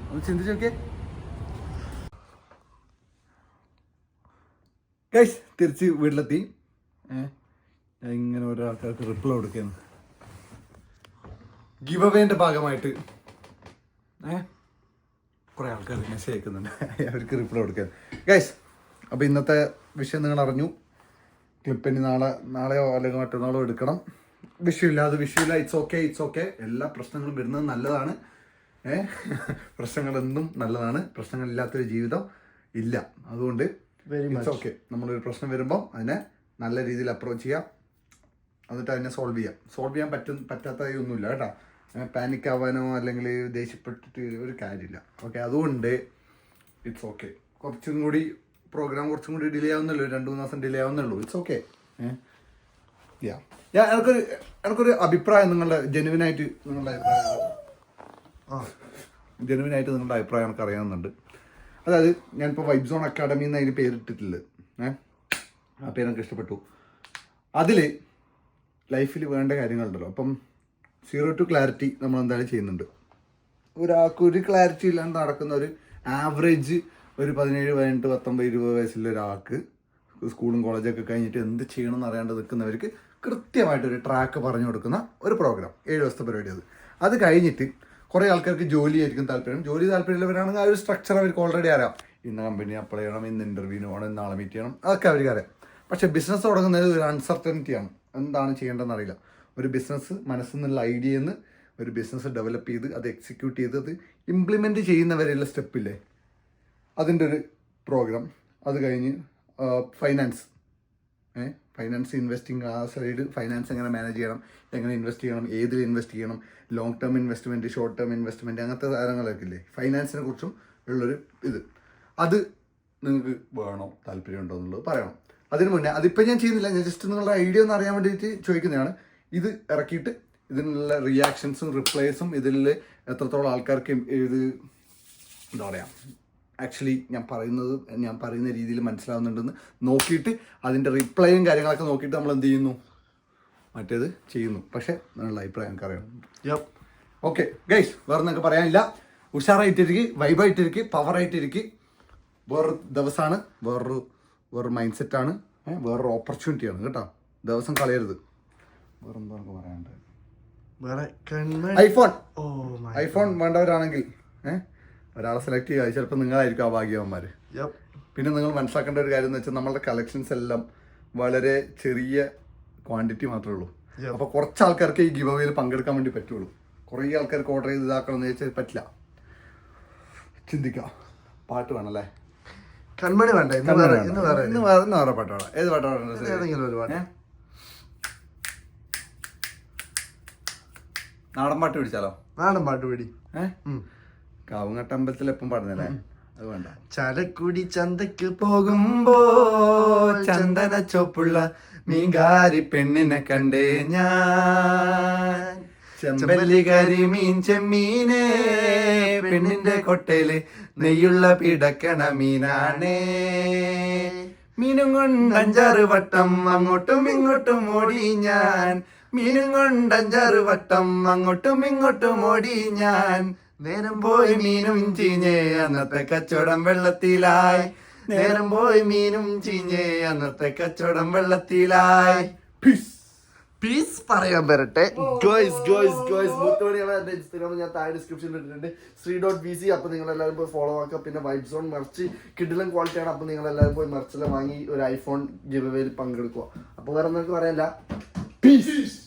ഒന്ന് ചിന്തിച്ച് നോക്കിയേ ഗൈസ്. തിരിച്ച് വീട്ടിലെത്തി. ഇങ്ങനെ ഓരോ ആൾക്കാർക്ക് റിപ്ലൈ കൊടുക്കുന്നു. ഗിവ് അവേന്റെ ഭാഗമായിട്ട് കുറേ ആൾക്കാർ മെസ്സേജ് അയക്കുന്നുണ്ട്. അവർക്ക് റിപ്ലൈ കൊടുക്കാൻ ഗൈസ്. അപ്പോൾ ഇന്നത്തെ വിഷയം നിങ്ങൾ അറിഞ്ഞു. ക്ലിപ്പിന് നാളെയോ അല്ലെങ്കിൽ മറ്റന്നാളോ എടുക്കണം. വിഷയമില്ല, ഇറ്റ്സ് ഓക്കെ. എല്ലാ പ്രശ്നങ്ങളും വരുന്നത് നല്ലതാണ്. പ്രശ്നങ്ങളെന്നും നല്ലതാണ്. പ്രശ്നങ്ങളില്ലാത്തൊരു ജീവിതം ഇല്ല. അതുകൊണ്ട് ഇറ്റ്സ് ഓക്കെ. നമ്മളൊരു പ്രശ്നം വരുമ്പോൾ അതിനെ നല്ല രീതിയിൽ അപ്രോച്ച് ചെയ്യാം, എന്നിട്ട് അതിനെ സോൾവ് ചെയ്യാൻ പറ്റാത്തതായി ഒന്നുമില്ല കേട്ടോ. പാനിക് ആവാനോ അല്ലെങ്കിൽ ദേഷ്യപ്പെട്ടിട്ട് ഒരു കാര്യമില്ല. ഓക്കെ, അതുകൊണ്ട് ഇറ്റ്സ് ഓക്കെ. പ്രോഗ്രാം കുറച്ചും കൂടി ഡിലേ ആവുന്നുള്ളൂ, 2-3 ദിവസം ഡിലേ ആവുന്നുള്ളൂ. It's okay. എനിക്കൊരു അഭിപ്രായം, നിങ്ങളുടെ ജെനുവിനായിട്ട് നിങ്ങളുടെ അഭിപ്രായം എനിക്ക് അറിയാവുന്നുണ്ട്. അതായത് ഞാനിപ്പോൾ വൈബ് സോൺ അക്കാഡമി എന്ന് അതിന് പേരിട്ടിട്ടുള്ളത്. ആ പേര് എനിക്ക് ഇഷ്ടപ്പെട്ടു. അതിൽ ലൈഫിൽ വേണ്ട കാര്യങ്ങളുണ്ടല്ലോ. അപ്പം 0 to clarity നമ്മൾ എന്തായാലും ചെയ്യുന്നുണ്ട്. ഒരാൾക്കൊരു ക്ലാരിറ്റി ഇല്ലാണ്ട് നടക്കുന്ന ഒരു ആവറേജ് ഒരു 17, 18, 19, 20 വയസ്സുള്ള ഒരാൾക്ക് സ്കൂളും കോളേജൊക്കെ കഴിഞ്ഞിട്ട് എന്ത് ചെയ്യണമെന്ന് അറിയാണ്ട് നിൽക്കുന്നവർക്ക് കൃത്യമായിട്ടൊരു ട്രാക്ക് പറഞ്ഞു കൊടുക്കുന്ന ഒരു പ്രോഗ്രാം. 7 ദിവസത്തെ പരിപാടി. അത് കഴിഞ്ഞിട്ട് കുറേ ആൾക്കാർക്ക് ജോലി ആയിരിക്കും താല്പര്യം. ജോലി താല്പര്യമുള്ളവരാണെങ്കിൽ ആ ഒരു സ്ട്രക്ചർ അവർക്ക് ഓൾറെഡി അറിയാം. ഇന്ന് കമ്പനി അപ്ലൈ ചെയ്യണം, ഇന്ന് ഇൻ്റർവ്യൂവിന് പോകണം, നാളെ മീറ്റ് ചെയ്യണം, അതൊക്കെ അവർക്ക് അറിയാം. പക്ഷേ ബിസിനസ് തുടങ്ങുന്നത് ഒരു അൺസർട്ടനിറ്റിയാണ്. എന്താണ് ചെയ്യേണ്ടതെന്ന് അറിയില്ല. ഒരു ബിസിനസ് മനസ്സിൽ നിന്നുള്ള ഐഡിയയിൽ നിന്ന് ഒരു ബിസിനസ് ഡെവലപ്പ് ചെയ്ത് അത് എക്സിക്യൂട്ട് ചെയ്ത് അത് ഇംപ്ലിമെൻറ്റ് ചെയ്യുന്നവരെയുള്ള സ്റ്റെപ്പില്ലേ, അതിൻ്റെ ഒരു പ്രോഗ്രാം. അത് കഴിഞ്ഞ് ഫൈനാൻസ് ഇൻവെസ്റ്റിംഗ്, ആ സൈഡ് ഫൈനാൻസ് എങ്ങനെ മാനേജ് ചെയ്യണം, എങ്ങനെ ഇൻവെസ്റ്റ് ചെയ്യണം, ഏതിൽ ഇൻവെസ്റ്റ് ചെയ്യണം, long term investment, short term investment, അങ്ങനത്തെ കാര്യങ്ങളൊക്കെ ഇല്ലേ ഫൈനാൻസിനെ കുറിച്ചും ഉള്ളൊരു ഇത്. അത് നിങ്ങൾക്ക് വേണോ, താല്പര്യമുണ്ടോ എന്നുള്ളത് പറയണം. അതിന് മുന്നേ അതിപ്പോൾ ഞാൻ ചെയ്യുന്നില്ല, ഞാൻ ജസ്റ്റ് നിങ്ങളുടെ ഐഡിയ ഒന്ന് അറിയാൻ വേണ്ടിയിട്ട് ചോദിക്കുന്നതാണ്. ഇത് ഇറക്കിയിട്ട് ഇതിനുള്ള റിയാക്ഷൻസും റിപ്ലൈസും ഇതിൽ എത്രത്തോളം ആൾക്കാർക്ക് ഇത് എന്താ പറയുക ആക്ച്വലി ഞാൻ പറയുന്ന രീതിയിൽ മനസ്സിലാവുന്നുണ്ടെന്ന് നോക്കിയിട്ട് അതിൻ്റെ റിപ്ലൈയും കാര്യങ്ങളൊക്കെ നോക്കിയിട്ട് നമ്മൾ എന്ത് ചെയ്യുന്നു, മറ്റേത് ചെയ്യുന്നു. പക്ഷേ നിങ്ങളുടെ അഭിപ്രായം എനിക്കറിയാം. ഓക്കെ ഗൈസ്, വേറെ നിങ്ങൾക്ക് പറയാനില്ല. ഉഷാറായിട്ടിരിക്കും, വൈബായിട്ടിരിക്കും, പവറായിട്ടിരിക്കും. വേറൊരു ദിവസമാണ്, വേറൊരു മൈൻഡ് സെറ്റാണ്, വേറൊരു ഓപ്പർച്യൂണിറ്റിയാണ് കേട്ടോ. ദിവസം കളയരുത്. വേറെന്താ നമുക്ക് പറയാനുണ്ട്? ഐഫോൺ വേണ്ടവരാണെങ്കിൽ ഒരാളെ സെലക്ട് ചെയ്യുക. ചിലപ്പോൾ നിങ്ങളായിരിക്കും ആ ഭാഗ്യവന്മാർ. പിന്നെ നിങ്ങൾ മനസ്സിലാക്കേണ്ട ഒരു കാര്യം എന്ന് വെച്ചാൽ നമ്മളുടെ കളക്ഷൻസ് എല്ലാം വളരെ ചെറിയ ക്വാണ്ടിറ്റി മാത്രമേ ഉള്ളൂ. അപ്പോൾ കുറച്ച് ആൾക്കാർക്ക് ഈ ഗിവ് അവേയിൽ പങ്കെടുക്കാൻ വേണ്ടി പറ്റുള്ളൂ. കുറേ ആൾക്കാർക്ക് ഓർഡർ ചെയ്ത് ഇതാക്കണം എന്ന് വെച്ചാൽ പറ്റില്ല. ചിന്തിക്കാം. പാട്ട് വേണമല്ലേ? കൺമണി വേണ്ട, ഇന്ന് വേറെ പാട്ട് വേണം. ഏത് പാട്ട് വേണം? ഏതെങ്കിലും ഒരു പാട്ട്. നാടൻ പാട്ട് പിടിച്ചാലോ? നാടൻ പാട്ട് പിടി. കാവുങ്ങട്ട അമ്പലത്തിൽ എപ്പം പാടുന്നല്ലേ? അത് വേണ്ട. ചരക്കുടി ചന്തക്ക് പോകുമ്പോ ചന്ദന ചോപ്പുള്ള മീൻകാരി പെണ്ണിനെ കണ്ടേ ഞാൻ. ചെമ്പല്ലി കരിമീൻ ചെമ്മീനെ പെണ്ണിന്റെ കൊട്ടയില് നെയ്യുള്ള പിടക്കണ മീനാണേ. മീനും കൊണ്ട് 5-6 വട്ടം അങ്ങോട്ടും ഇങ്ങോട്ടും ഓടി ഞാൻ. മീനും കൊണ്ട് 5-6 വട്ടം അങ്ങോട്ടും ഇങ്ങോട്ടും ഓടി ഞാൻ. നേരം പോയി മീനും ചീഞ്ഞേ അന്നത്തെ കച്ചവടം വെള്ളത്തിലായി. നേരം പോയി മീനും ചീഞ്ഞേ അന്നത്തെ കച്ചവടം വെള്ളത്തിലായി. പീസ് പറയാൻ വരട്ടെ. മുത്തോടിയാണ് എന്റെ ഇൻസ്റ്റാഗ്രാം, ഞാൻ താഴെ ഡിസ്ക്രിപ്ഷനിൽ ഇട്ടിട്ടുണ്ട്, ശ്രീ.vc. അപ്പോൾ നിങ്ങൾ എല്ലാവരും പോയി ഫോളോ ആക്കുക. പിന്നെ വൈബ്സ് ഓൺ മെർച്ച് കിഡിലും ക്വാളിറ്റിയാണ്. അപ്പോൾ നിങ്ങൾ എല്ലാവരും പോയി മെർച്ചിൽ വാങ്ങി ഒരു ഐഫോൺ ഗിവ് അവേയിൽ പങ്കെടുക്കുക. അപ്പോൾ വേറെ നിങ്ങൾക്ക് പറയാനില്ല. പീസ്.